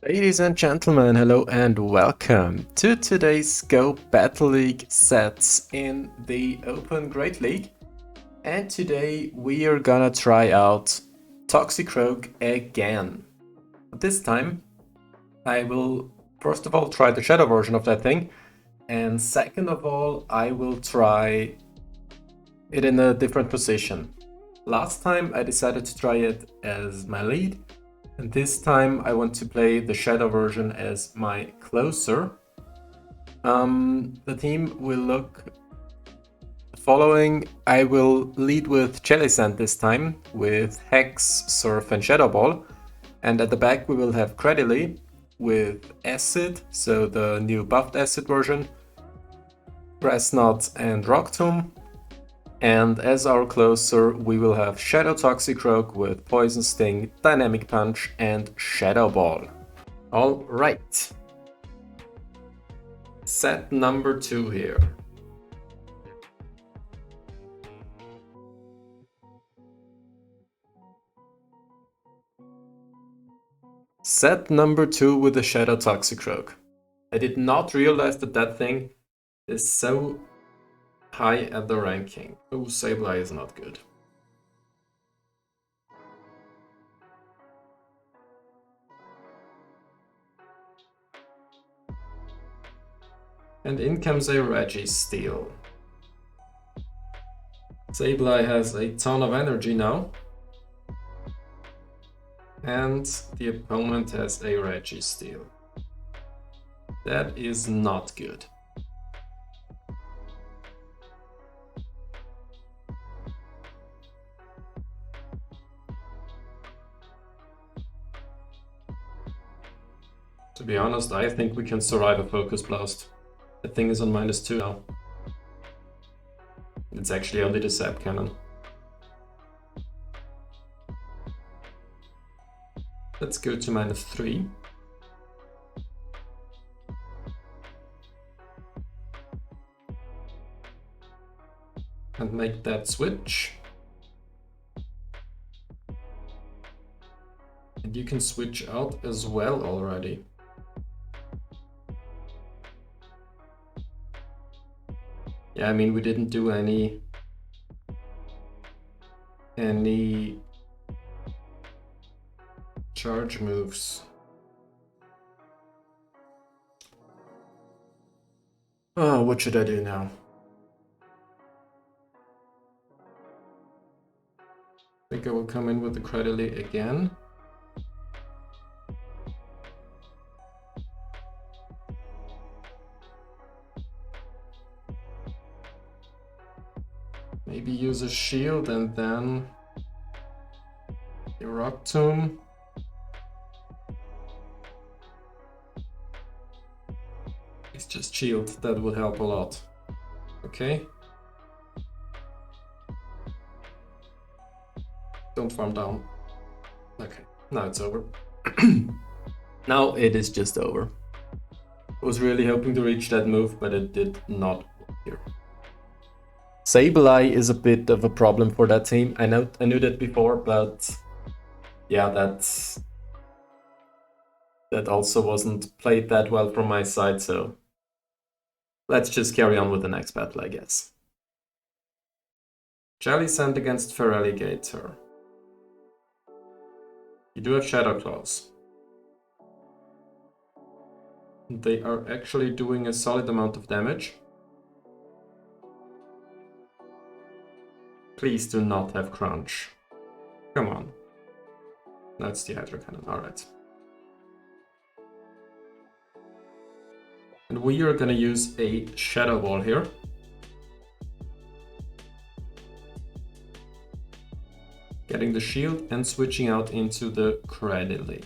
Ladies and gentlemen, hello and welcome to today's Go Battle League sets in the Open Great League. And today we are gonna try out Toxicroak again. This time I will first of all try the Shadow version of that thing, and second of all I will try it in a different position. Last time I decided to try it as my lead, and this time I want to play the Shadow version as my closer. The team will look the following. I will lead with Jellicent this time, with Hex, Surf and Shadow Ball. And at the back we will have Cradily with Acid, so the new buffed Acid version, Grass Knot and Rock Tomb. And as our closer, we will have Shadow Toxicroak with Poison Sting, Dynamic Punch, and Shadow Ball. Alright. Set number 2 here. Set number 2 with the Shadow Toxicroak. I did not realize that that thing is so high at the ranking. Oh, Sableye is not good. And in comes a Registeel. Sableye has a ton of energy now. And the opponent has a Registeel. That is not good. To be honest, I think we can survive a Focus Blast. That thing is on -2 now. It's actually only the Zap Cannon. Let's go to -3. And make that switch. And you can switch out as well already. Yeah, I mean, we didn't do any charge moves. Oh, what should I do now? I think I will come in with the Cradily again. Maybe use a shield and then a Rock Tomb. It's just shield, that would help a lot. Okay. Don't farm down. Okay, now it's over. Now it is just over. I was really hoping to reach that move, but it did not work here. Sableye is a bit of a problem for that team. I knew that before, but yeah, that also wasn't played that well from my side, so let's just carry on with the next battle, I guess. Jellicent against Feraligatr. You do have Shadow Claws. They are actually doing a solid amount of damage. Please do not have Crunch. Come on. That's the Hydro Cannon, alright. And we are gonna use a Shadow Ball here. Getting the shield and switching out into the Cradily.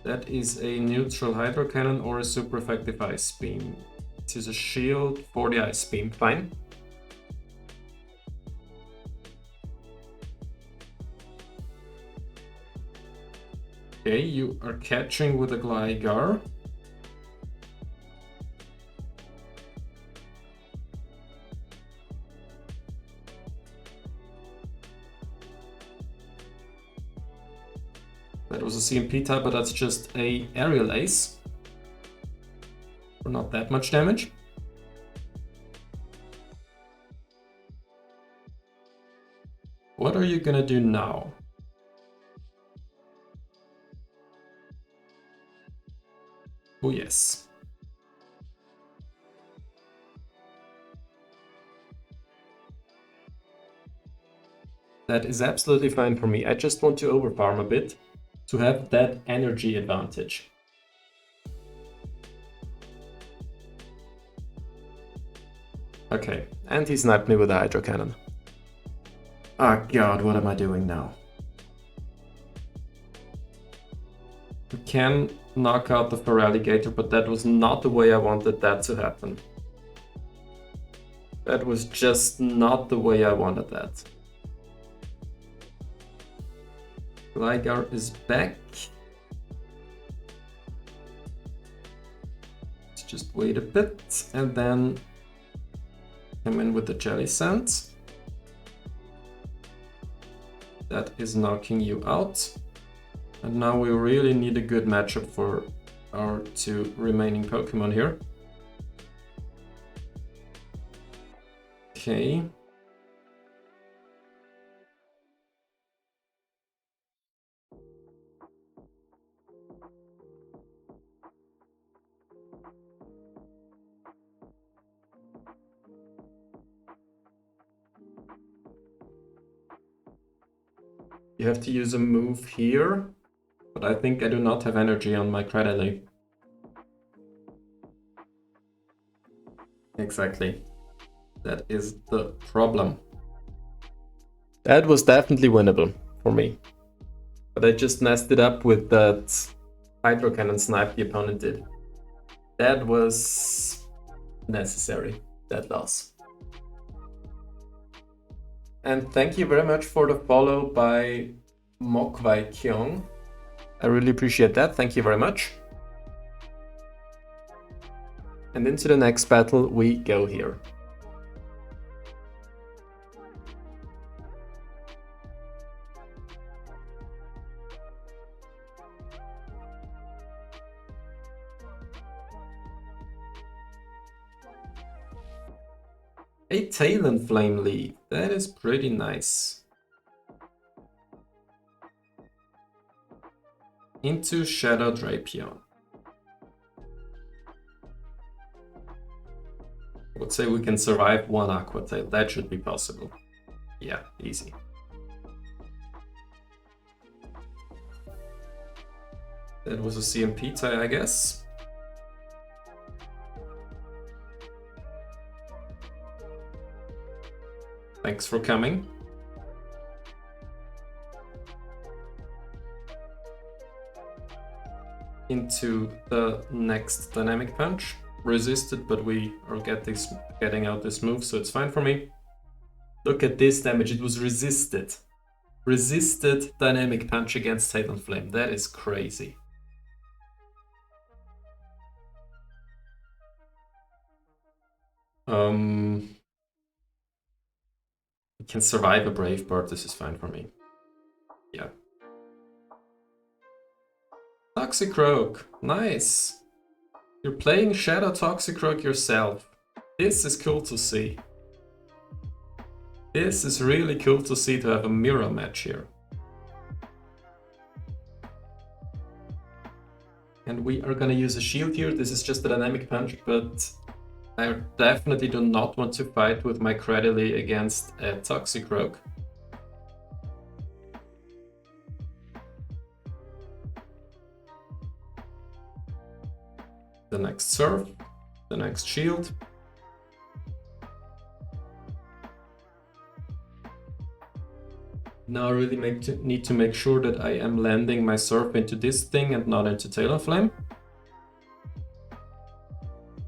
That is a neutral Hydro Cannon or a super effective Ice Beam. This is a shield for the Ice Beam, fine. Okay, you are catching with a Gligar. That was a CMP type, but that's just a aerial ace. For not that much damage. What are you gonna do now? Oh yes. That is absolutely fine for me. I just want to overfarm a bit to have that energy advantage. Okay, and he sniped me with a Hydro Cannon. Oh god, what am I doing now? We can knock out the Feraligatr, but that was not the way I wanted that to happen. That was just not the way I wanted that. Gligar is back. Let's just wait a bit and then come in with the Jellicent. That is knocking you out. And now we really need a good matchup for our two remaining Pokemon here. Okay. You have to use a move here, but I think I do not have energy on my Cradily. Exactly. That is the problem. That was definitely winnable for me. But I just messed it up with that Hydro Cannon snipe the opponent did. That was necessary, that loss. And thank you very much for the follow by Mokwai Kyung. I really appreciate that, thank you very much. And into the next battle we go here. A Talonflame lead, that is pretty nice. Into Shadow Drapion. I would say we can survive one Aqua Tail, that should be possible. Yeah, easy. That was a CMP tie, I guess. Thanks for coming. Into the next Dynamic Punch. Resisted, but we are getting out this move, so it's fine for me. Look at this damage, it was resisted. Resisted Dynamic Punch against Talonflame, that is crazy. We can survive a Brave Bird, this is fine for me. Yeah. Toxicroak, nice. You're playing Shadow Toxicroak yourself. This is cool to see. This is really cool to see, to have a mirror match here. And we are gonna use a shield here. This is just a Dynamic Punch, but I definitely do not want to fight with my Cradily against a Toxicroak. The next Surf, the next Shield. Now I really need to make sure that I am landing my Surf into this thing and not into Talonflame.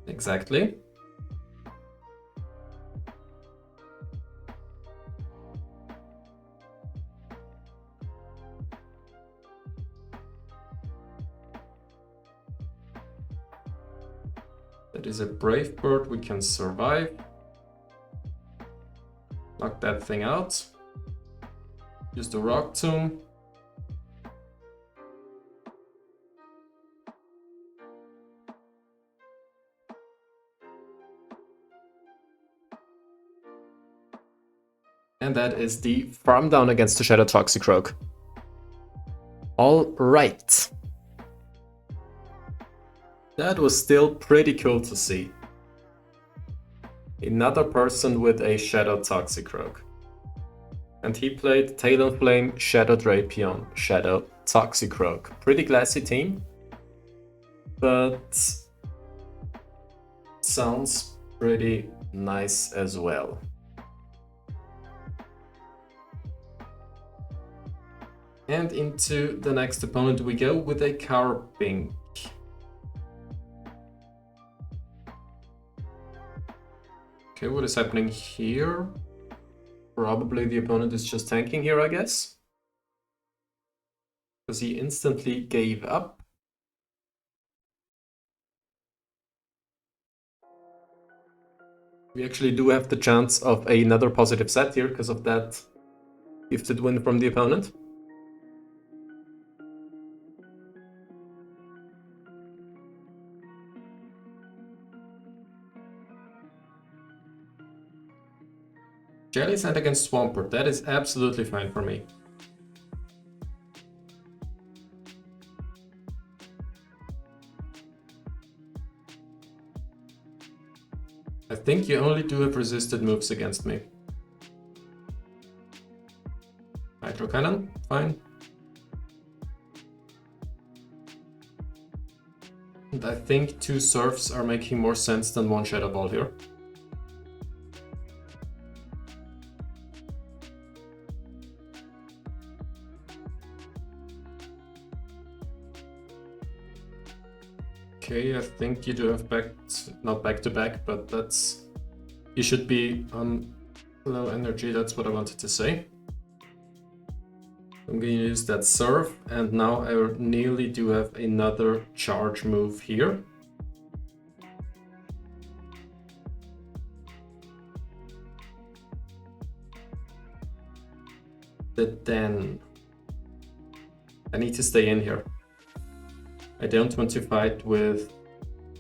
Exactly. That is a Brave Bird, we can survive. Knock that thing out. Use the Rock Tomb. And that is the farm down against the Shadow Toxicroak. All right. That was still pretty cool to see. Another person with a Shadow Toxicroak. And he played Talonflame, Shadow Drapion, Shadow Toxicroak. Pretty classy team. But sounds pretty nice as well. And into the next opponent we go with a Carpink. Okay, what is happening here? Probably the opponent is just tanking here, I guess. Because he instantly gave up. We actually do have the chance of another positive set here because of that gifted win from the opponent. Jellicent against Swampert, that is absolutely fine for me. I think you only do have resisted moves against me. Hydro Cannon, fine. And I think 2 Surfs are making more sense than 1 Shadow Ball here. Okay, I think you do have not back to back, but that's... You should be on low energy, that's what I wanted to say. I'm going to use that Surf, and now I nearly do have another charge move here. But then I need to stay in here. I don't want to fight with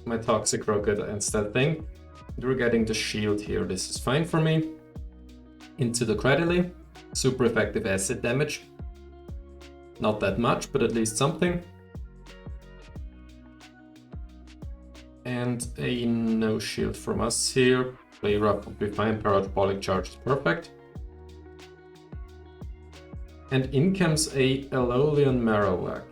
my Toxicroak against that thing. We're getting the shield here, this is fine for me. Into the Cradily, super effective acid damage. Not that much, but at least something. And a no shield from us here. Play rough would be fine, Parabolic Charge is perfect. And in comes a Alolan Marowak.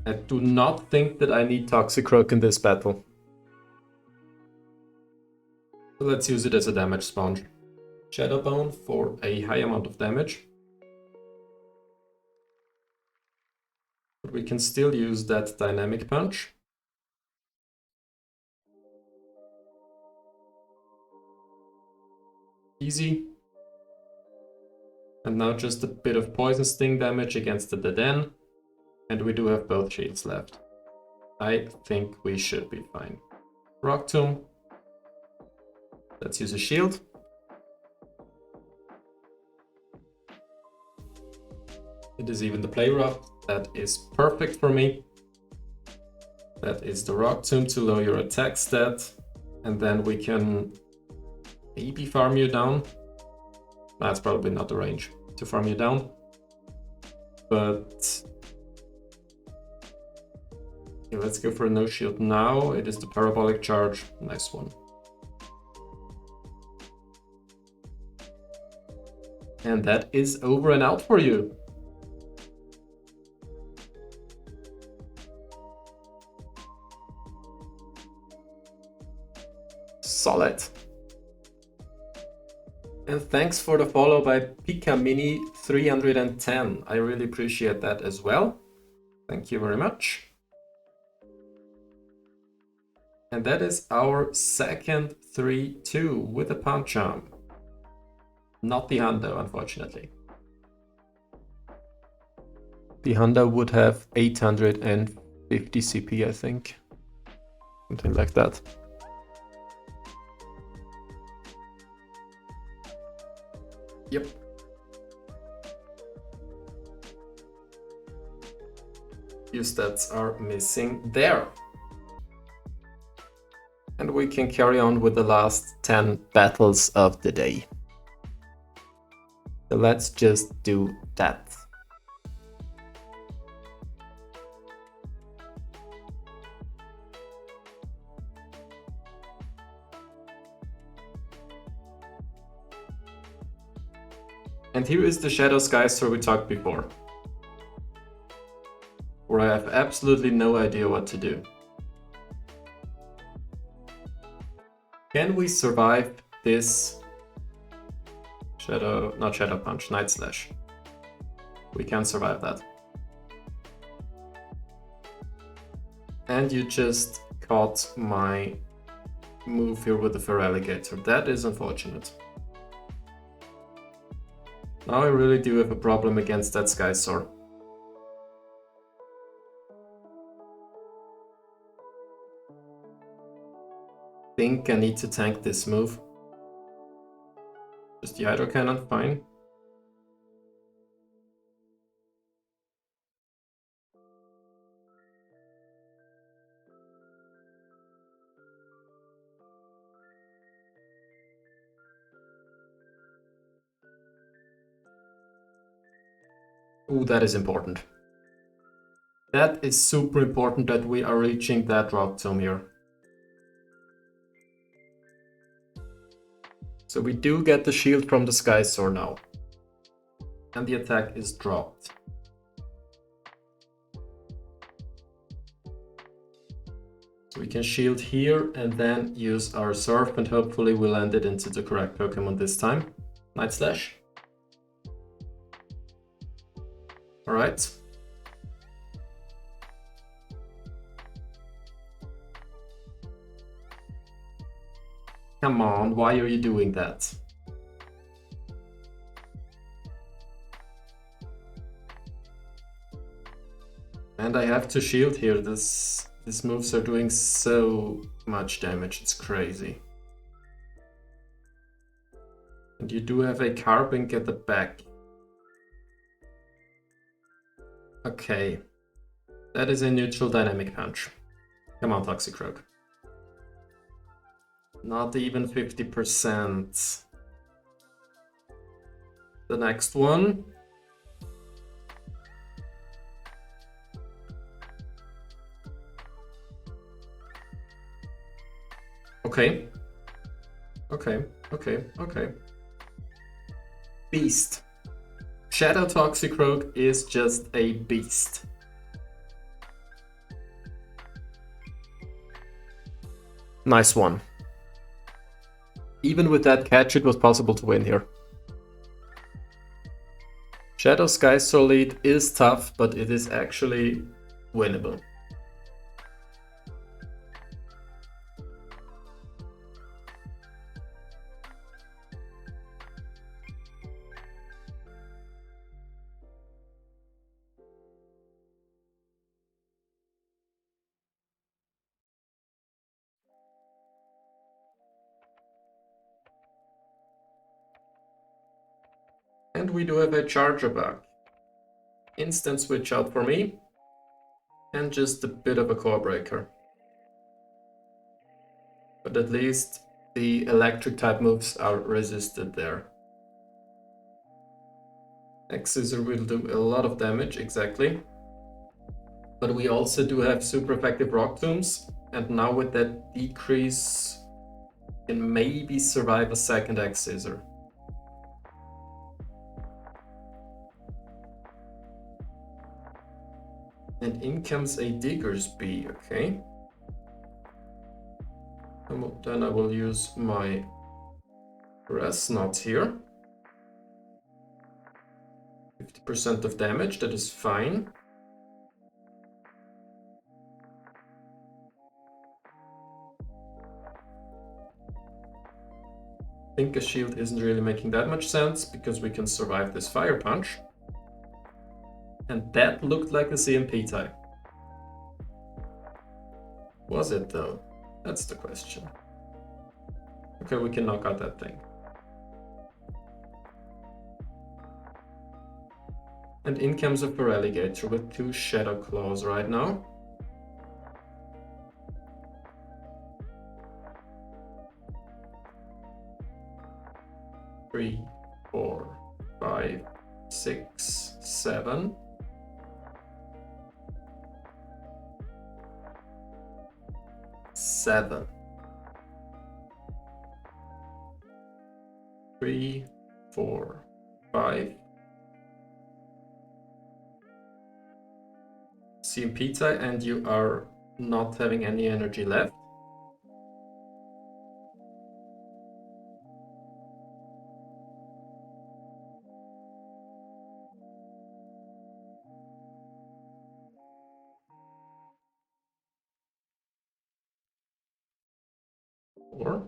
I do not think that I need Toxicroak in this battle. So let's use it as a damage sponge. Shadow Bone for a high amount of damage. But we can still use that Dynamic Punch. Easy. And now just a bit of Poison Sting damage against the Deden. And we do have both shields left. I think we should be fine. Rock Tomb. Let's use a shield. It is even the play rough. That is perfect for me. That is the Rock Tomb to lower your attack stat. And then we can maybe farm you down. That's probably not the range to farm you down. But okay, let's go for a no shield now. It is the Parabolic Charge. Nice one. And that is over and out for you. Solid. And thanks for the follow by PikaMini310. I really appreciate that as well. Thank you very much. And that is our second 3-2 with a Pancham. Not the Hundo, unfortunately. The Hundo would have 850 CP, I think. Something like that. Yep. few stats are missing there. And we can carry on with the last 10 battles of the day. So let's just do that. And here is the Shadow Skyster we talked before, where I have absolutely no idea what to do. Can we survive this not Shadow Punch, Night Slash? We can survive that. And you just caught my move here with the Feraligatr. That is unfortunate. Now I really do have a problem against that Skysaur. Think I need to tank this move. Just the Hydro Cannon, fine. Ooh, that is important. That is super important that we are reaching that Rock Tomb here. So we do get the shield from the Skysaur now. And the attack is dropped. So we can shield here and then use our Surf, and hopefully we'll land it into the correct Pokemon this time. Night Slash. Alright. Come on, why are you doing that? And I have to shield here. These moves are doing so much damage, it's crazy. And you do have a Carbink at the back. Okay. That is a neutral dynamic punch. Come on, Toxicroak. Not even 50%. The next one. Okay. Okay. Beast. Shadow Toxicroak is just a beast. Nice one. Even with that catch, it was possible to win here. Shadow Skysaur lead is tough, but it is actually winnable. And we do have a Charger bug. Instant switch out for me. And just a bit of a core breaker. But at least the electric type moves are resisted there. X-Scissor will do a lot of damage, exactly. But we also do have super effective Rock Tombs. And now with that decrease, can maybe survive a second X-Scissor. And in comes a Diggersby, okay. And then I will use my Grass Knot here. 50% of damage, that is fine. I think a shield isn't really making that much sense because we can survive this Fire Punch. And that looked like a CMP type. Was it though? That's the question. Okay, we can knock out that thing. And in comes a Feraligatr with 2 Shadow Claws right now. Three, 4, 5, 6, 7. 7. 3, 4, 5. CMP tie, and you are not having any energy left. Or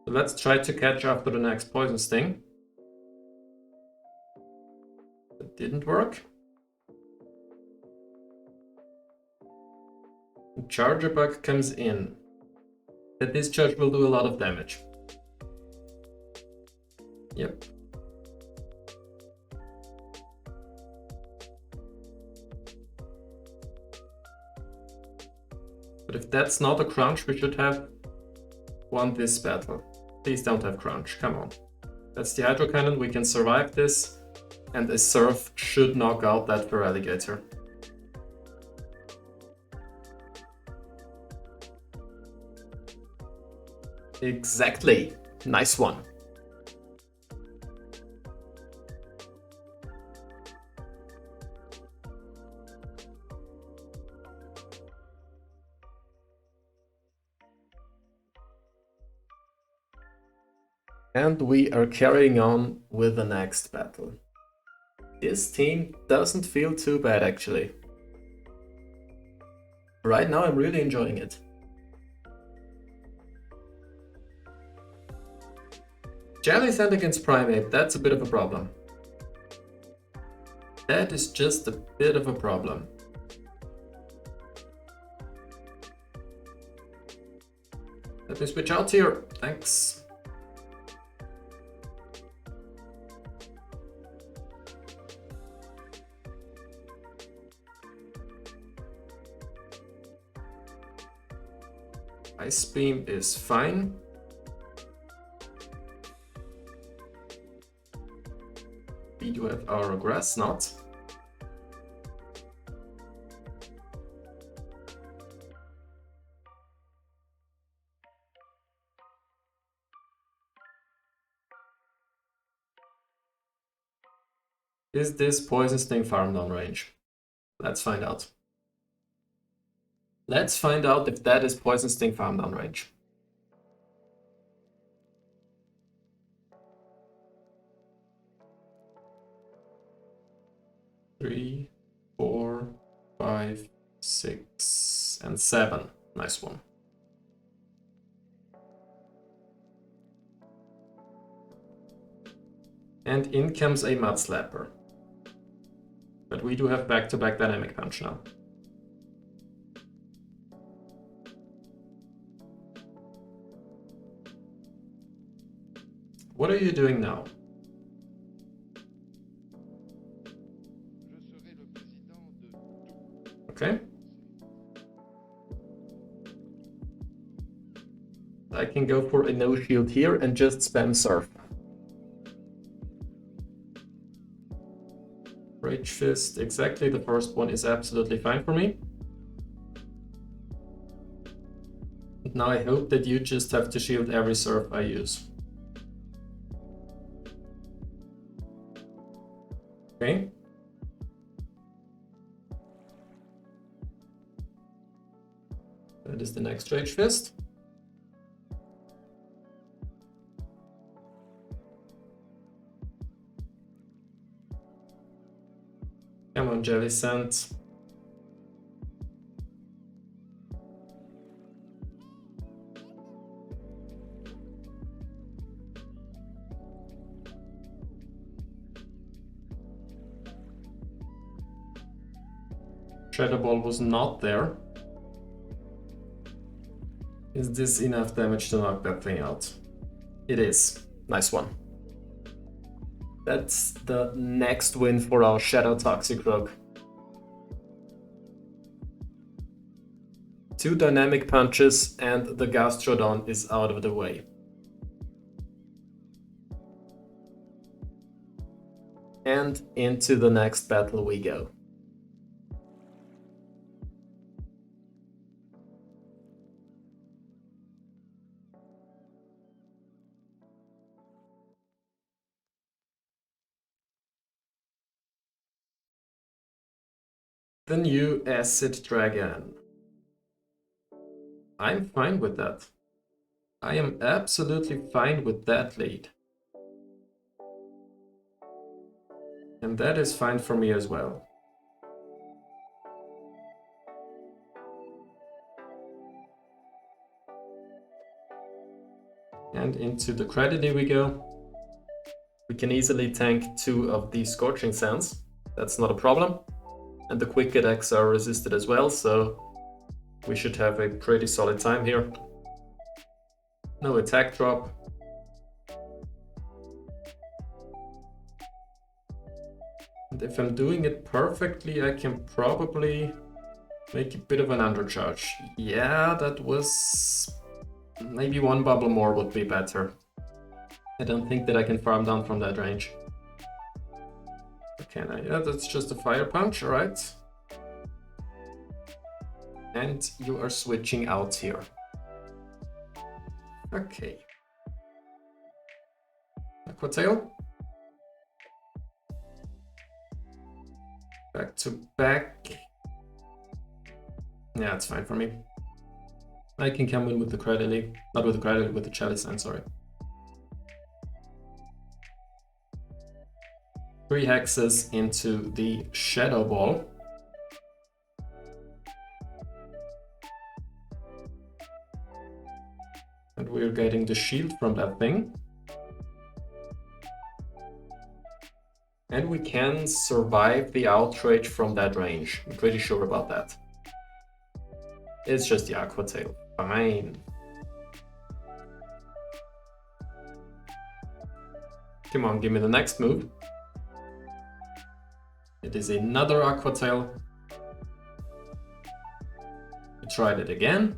so let's try to catch after the next Poison Sting. That didn't work. Charger Bug comes in. The discharge will do a lot of damage. Yep. But if that's not a crunch, we should have won this battle. Please don't have crunch, come on. That's the Hydro Cannon, we can survive this, and a Surf should knock out that Feraligatr. Exactly, nice one. And we are carrying on with the next battle. This team doesn't feel too bad actually. Right now I'm really enjoying it. Jellicent against Primeape, that's a bit of a problem. That is just a bit of a problem. Let me switch out here, thanks. Ice Beam is fine. We do have our Grass Knot. Is this Poison Sting farm downrange? Let's find out. Let's find out if that is Poison Sting farm downrange. Three, 4, 5, 6, and 7. Nice one. And in comes a Mud Slapper. But we do have back-to-back Dynamic Punch now. What are you doing now? Okay. I can go for a no shield here and just spam Surf. Rage Fist, exactly, the first one is absolutely fine for me. Now I hope that you just have to shield every Surf I use. Okay. That is the next Rage Fist. Come on, Jellicent. Shadow Ball was not there. Is this enough damage to knock that thing out? It is. Nice one. That's the next win for our Shadow Toxicroak. 2 dynamic punches and the Gastrodon is out of the way. And into the next battle we go. The new Acid Dragon. I'm fine with that. I am absolutely fine with that lead. And that is fine for me as well. And into the Cradily we go. We can easily tank 2 of these Scorching Sands. That's not a problem. And the quick attacks are resisted as well, so we should have a pretty solid time here. No attack drop. And if I'm doing it perfectly, I can probably make a bit of an undercharge. Yeah, that was... maybe 1 bubble more would be better. I don't think that I can farm down from that range. Can I? Yeah, that's just a Fire Punch, alright. And you are switching out here. Okay. Aqua Tail. Back to back. Yeah, it's fine for me. I can come in with the Cradily. Not with the Cradily, with the Jellicent, sorry. 3 hexes into the Shadow Ball. And we're getting the shield from that thing. And we can survive the outrage from that range. I'm pretty sure about that. It's just the Aqua Tail. Fine. Come on, give me the next move. It is another Aqua Tail. We tried it again.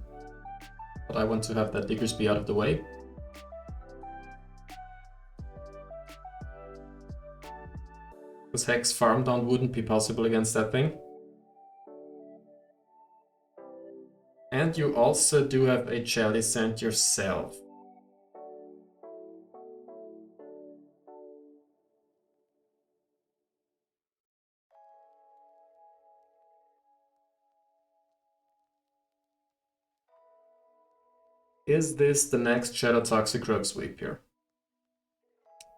But I want to have that Diggersby out of the way. Because Hex farm down wouldn't be possible against that thing. And you also do have a Jellicent yourself. Is this the next Shadow Toxicroak sweep here?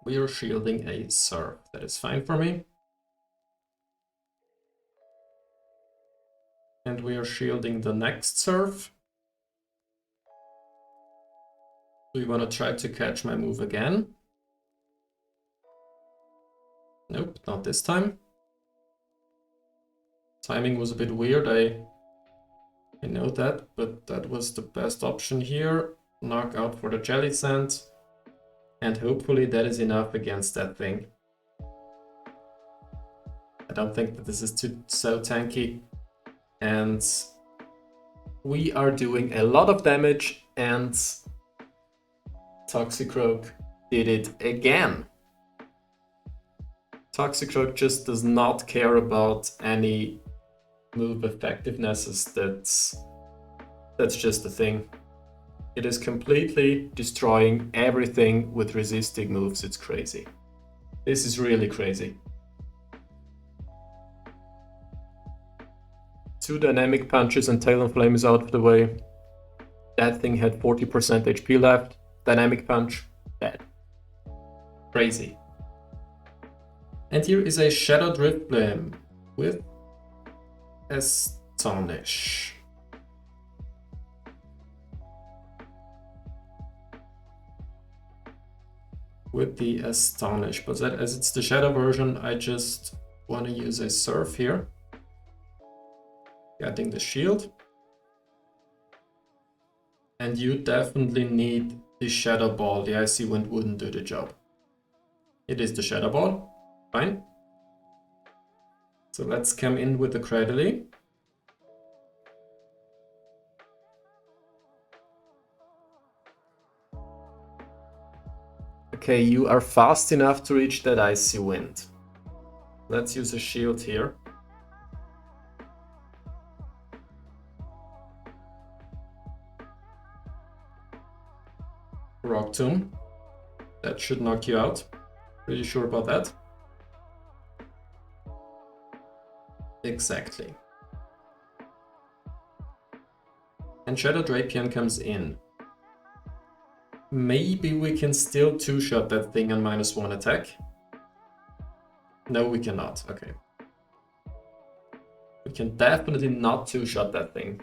We are shielding a Surf. That is fine for me. And we are shielding the next Surf. Do you want to try to catch my move again? Nope, not this time. Timing was a bit weird, I know that, but that was the best option here. Knock out for the Jellicent. And hopefully that is enough against that thing. I don't think that this is so tanky. And we are doing a lot of damage, and Toxicroak did it again. Toxicroak just does not care about any move effectiveness. That's just the thing. It is completely destroying everything with resisting moves. It's crazy. This is really crazy. 2 dynamic punches and Talon Flame is out of the way. That thing had 40% HP left. Dynamic punch, dead. Crazy. And here is a Shadow Driftblim with Astonish. With the Astonish, but as it's the Shadow version, I just want to use a Surf here. Getting the shield. And you definitely need the Shadow Ball. The Icy Wind wouldn't do the job. It is the Shadow Ball. Fine. So let's come in with the Cradily. Okay, you are fast enough to reach that Icy Wind. Let's use a shield here. Rock Tomb. That should knock you out. Pretty sure about that. Exactly. And Shadow Drapion comes in. Maybe we can still two-shot that thing on -1 attack. No, we cannot. Okay. We can definitely not two-shot that thing.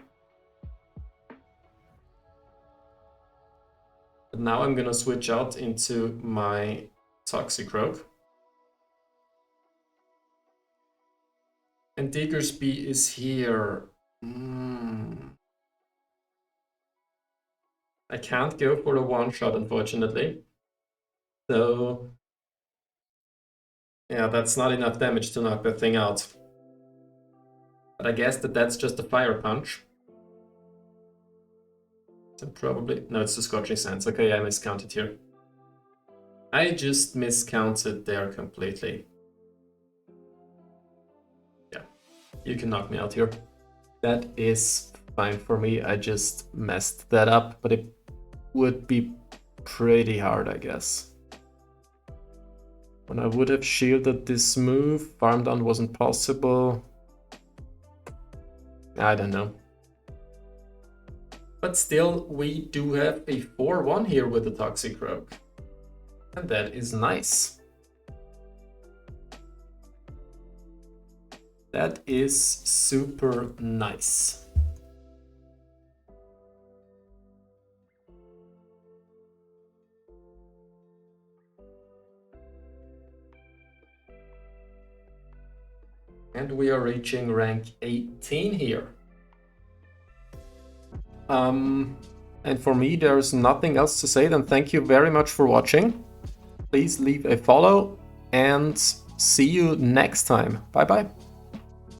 But now I'm gonna switch out into my Toxicroak. And Diggersby is here. I can't go for a one-shot, unfortunately. So, yeah, that's not enough damage to knock that thing out. But I guess that's just a Fire Punch. So probably... No, it's the Scorching Sands. Okay, I miscounted here. I just miscounted there completely. Yeah, you can knock me out here. That is fine for me. I just messed that up, but it would be pretty hard, I guess. When I would have shielded this move, farm down wasn't possible. I don't know. But still, we do have a 4-1 here with the Toxicroak. And that is nice. That is super nice. And we are reaching rank 18 here. And for me, there's nothing else to say than thank you very much for watching. Please leave a follow and see you next time. Bye bye.